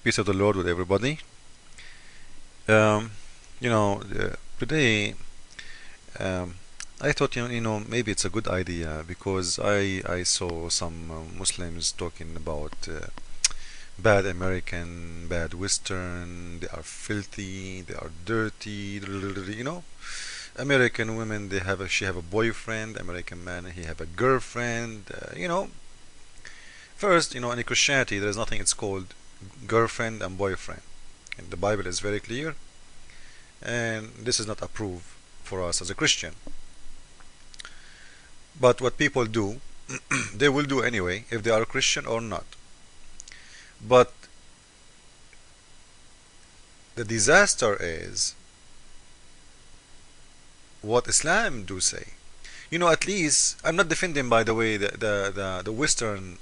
Peace of the Lord with everybody. Um, Today um, I thought maybe it's a good idea because I saw some Muslims talking about bad American, bad Western. They are filthy. They are dirty. American women she have a boyfriend. American man he have a girlfriend. First in Christianity there is nothing. It's called girlfriend and boyfriend. And the Bible is very clear, and this is not approved for us as a Christian. But what people do, they will do anyway, if they are Christian or not. But the disaster is what Islam do say. At least I'm not defending, by the way, the Western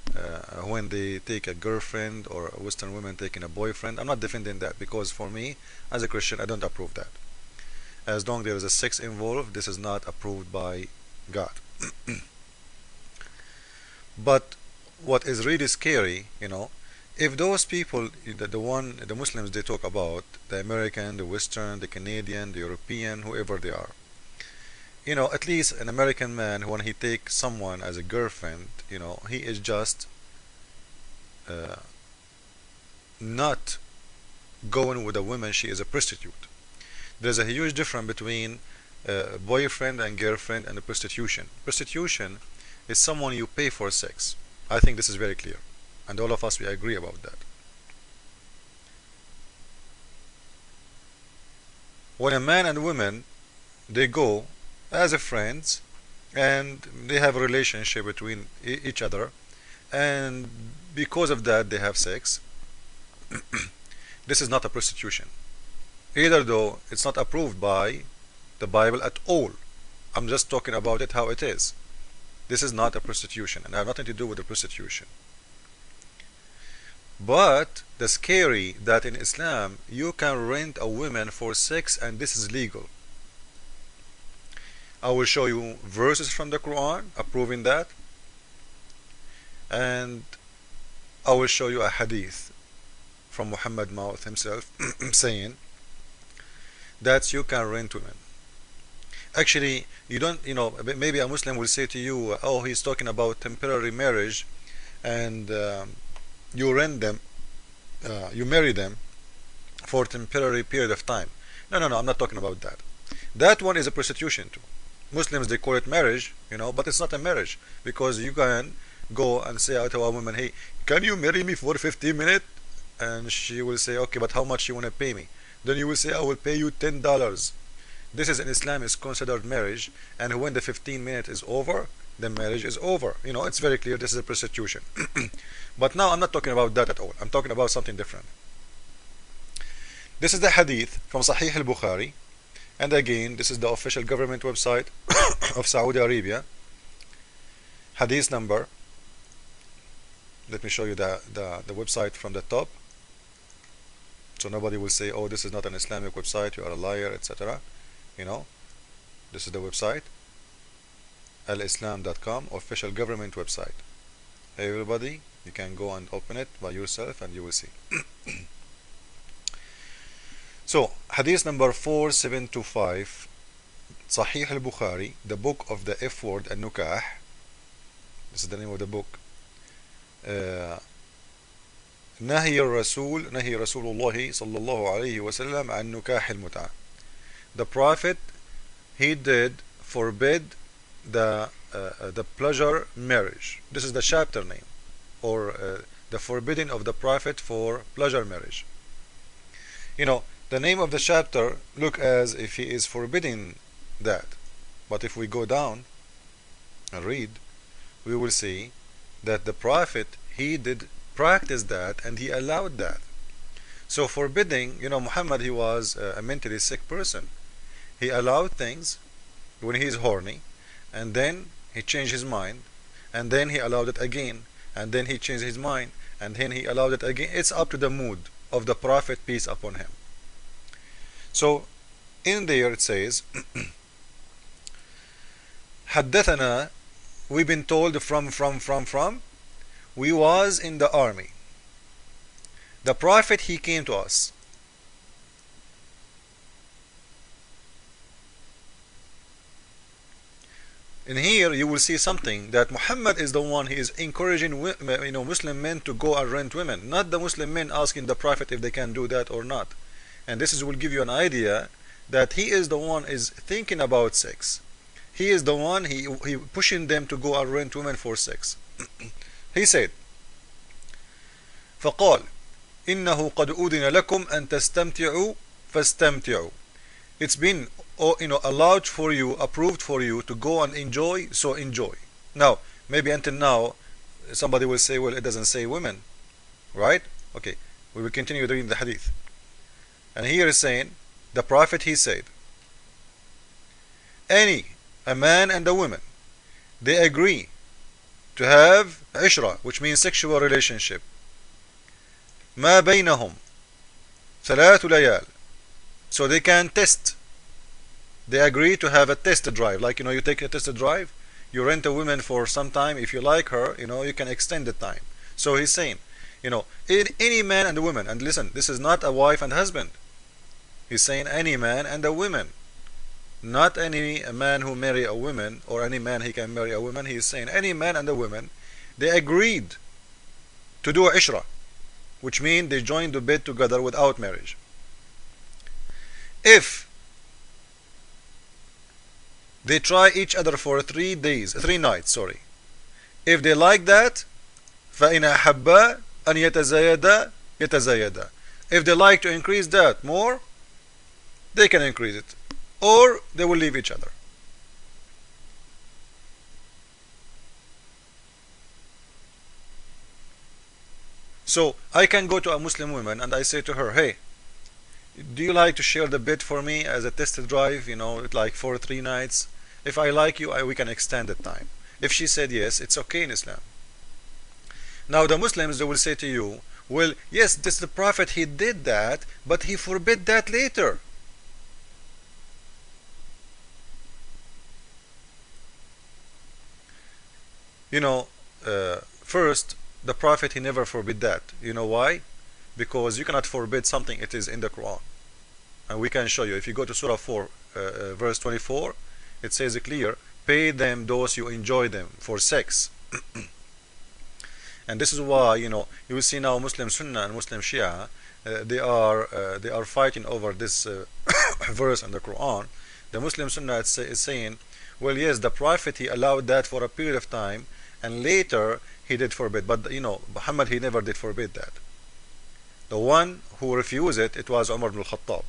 when they take a girlfriend or a Western woman taking a boyfriend. I'm not defending that because for me, as a Christian, I don't approve that. As long there is a sex involved, this is not approved by God. But what is really scary, if those people, the Muslims they talk about, the American, the Western, the Canadian, the European, whoever they are, at least an American man, when he takes someone as a girlfriend, he is just uh, not going with a woman, she is a prostitute. There's a huge difference between boyfriend and girlfriend and prostitution. Prostitution is someone you pay for sex. I think this is very clear, and all of us we agree about that. When a man and woman they go as a friends and they have a relationship between each other, and because of that they have sex, this is not a prostitution. Either though it's not approved by the Bible at all. I'm just talking about it how it is. This is not a prostitution and have nothing to do with the prostitution. But the scary that in Islam you can rent a woman for sex and this is legal. I will show you verses from the Quran approving that, and I will show you a hadith from Muhammad mouth himself saying that you can rent women. Actually, you don't, maybe a Muslim will say to you, oh, he's talking about temporary marriage, and you rent them, you marry them for a temporary period of time. No, no, no, I'm not talking about that. That one is a prostitution too. Muslims, they call it marriage, but it's not a marriage, because you can go and say out to a woman, hey, can you marry me for 15 minutes? And she will say, okay, but how much you want to pay me? Then you will say, I will pay you $10. This is in Islam is considered marriage, and when the 15 minutes is over, the marriage is over. It's very clear this is a prostitution. But now I'm not talking about that at all. I'm talking about something different. This is the hadith from Sahih al-Bukhari, and again, this is the official government website of Saudi Arabia. Hadith number. Let me show you the website from the top, so nobody will say, oh, this is not an Islamic website, you are a liar, etc. This is the website, alislam.com, official government website. Hey everybody, you can go and open it by yourself and you will see. So, hadith number 4725, Sahih al-Bukhari, the book of the F word, al-Nukah. This is the name of the book. نهي الرسول نهي رسول الله صلى الله عليه وسلم عن نكاح المتعة. The Prophet, he did forbid the pleasure marriage. This is the chapter name, or the forbidding of the Prophet for pleasure marriage. The name of the chapter look as if he is forbidding that, but if we go down and read, we will see that the Prophet, he did practice that and he allowed that. So forbidding, Muhammad, he was a mentally sick person. He allowed things when he is horny, and then he changed his mind, and then he allowed it again, and then he changed his mind, and then he allowed it again. It's up to the mood of the Prophet, peace upon him. So in there it says حدثنا, we've been told from we was in the army. The Prophet, he came to us. In here you will see something that Muhammad is the one, he is encouraging Muslim men to go and rent women, not the Muslim men asking the Prophet if they can do that or not. And this will give you an idea that he is the one is thinking about sex. He is the one, he pushing them to go and rent women for sex. He said, فقال إنه قد أذن لكم أن تستمتعوا فاستمتعوا. It's been allowed for you, approved for you to go and enjoy, so enjoy. Now, maybe until now, somebody will say, well, it doesn't say women, right? Okay, we will continue reading the hadith. And here is saying, the Prophet, he said, a man and a woman, they agree to have عشرة, which means sexual relationship. ما بينهم ثلاث ليال. So they can test. They agree to have a test drive. Like, you take a test drive, you rent a woman for some time. If you like her, you can extend the time. So he's saying, any man and a woman, and listen, this is not a wife and husband. He's saying any man and a woman. Not any man who marry a woman, or any man he can marry a woman. He's saying any man and a woman, they agreed to do a ishra, which means they joined the bed together without marriage. If they try each other for 3 nights, if they like that, فَإِنْ أَحَبَّا أَنْ يَتَزَايَدَا يَتَزَايَدَا. If they like to increase that more, they can increase it, or they will leave each other. So I can go to a Muslim woman and I say to her, hey, do you like to share the bed for me as a test drive, like for 3 nights? If I like you, we can extend the time. If she said yes, it's okay in Islam. Now the Muslims, they will say to you, well, yes, this is the Prophet, he did that, but he forbid that later. First, the Prophet, he never forbid that. You know why? Because you cannot forbid something, it is in the Quran. And we can show you. If you go to Surah 4, verse 24, it says clear, pay them those you enjoy them for sex. And this is why, you will see now Muslim Sunnah and Muslim Shia, they are fighting over this verse in the Quran. The Muslim Sunnah is saying, well, yes, the Prophet, he allowed that for a period of time, and later he did forbid. But Muhammad, he never did forbid that. The one who refused it was Umar ibn al-Khattab.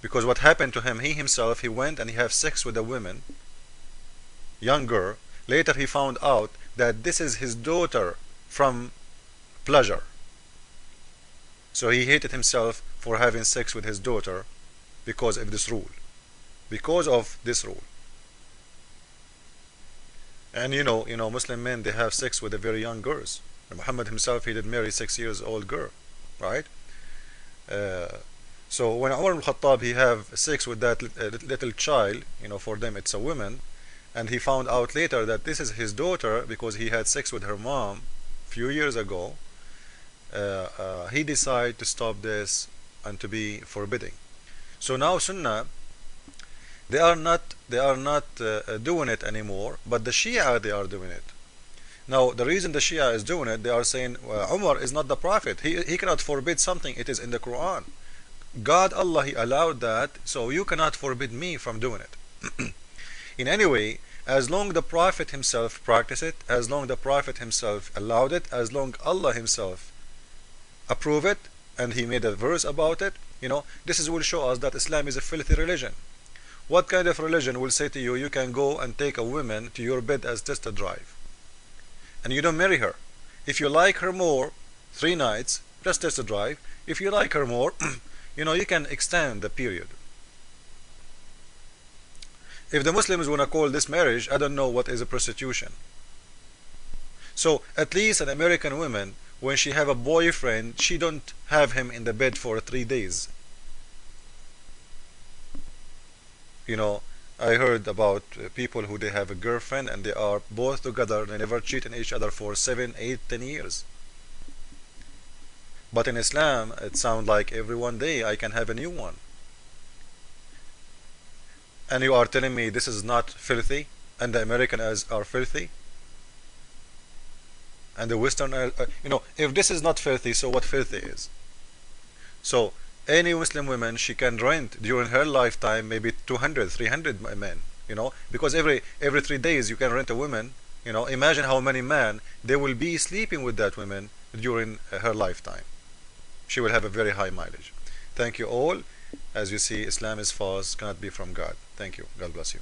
Because what happened to him, he himself, he went and he had sex with a woman, young girl. Later he found out that this is his daughter from pleasure. So he hated himself for having sex with his daughter because of this rule. Because of this rule. And Muslim men, they have sex with the very young girls. And Muhammad himself, he did marry 6-year-old girl, right? So when Umar al-Khattab, he have sex with that little child, for them it's a woman, and he found out later that this is his daughter because he had sex with her mom a few years ago, he decided to stop this and to be forbidding. So now Sunnah, they are not doing it anymore, but the Shia, they are doing it. Now the reason the Shia is doing it, they are saying, Umar is not the Prophet, he cannot forbid something, it is in the Quran. God, Allah, he allowed that, so you cannot forbid me from doing it. In any way, as long the Prophet himself practiced it, as long the Prophet himself allowed it, as long Allah himself approved it, and he made a verse about it, this will show us that Islam is a filthy religion. What kind of religion will say to you, you can go and take a woman to your bed as test drive, and you don't marry her? If you like her more, 3 nights, just test drive. If you like her more, you can extend the period. If the Muslims want to call this marriage, I don't know what is a prostitution. So at least an American woman, when she have a boyfriend, she don't have him in the bed for 3 days. I heard about people who they have a girlfriend and they are both together, they never cheat on each other for 7, 8, 10 years. But in Islam, it sounds like every one day I can have a new one. And you are telling me this is not filthy, and the Americans are filthy, and the Western if this is not filthy, so what filthy is? So any Muslim woman, she can rent during her lifetime maybe 200, 300 men, because every 3 days you can rent a woman. Imagine how many men they will be sleeping with that woman during her lifetime. She will have a very high mileage. Thank you all. As you see, Islam is false, cannot be from God. Thank you. God bless you.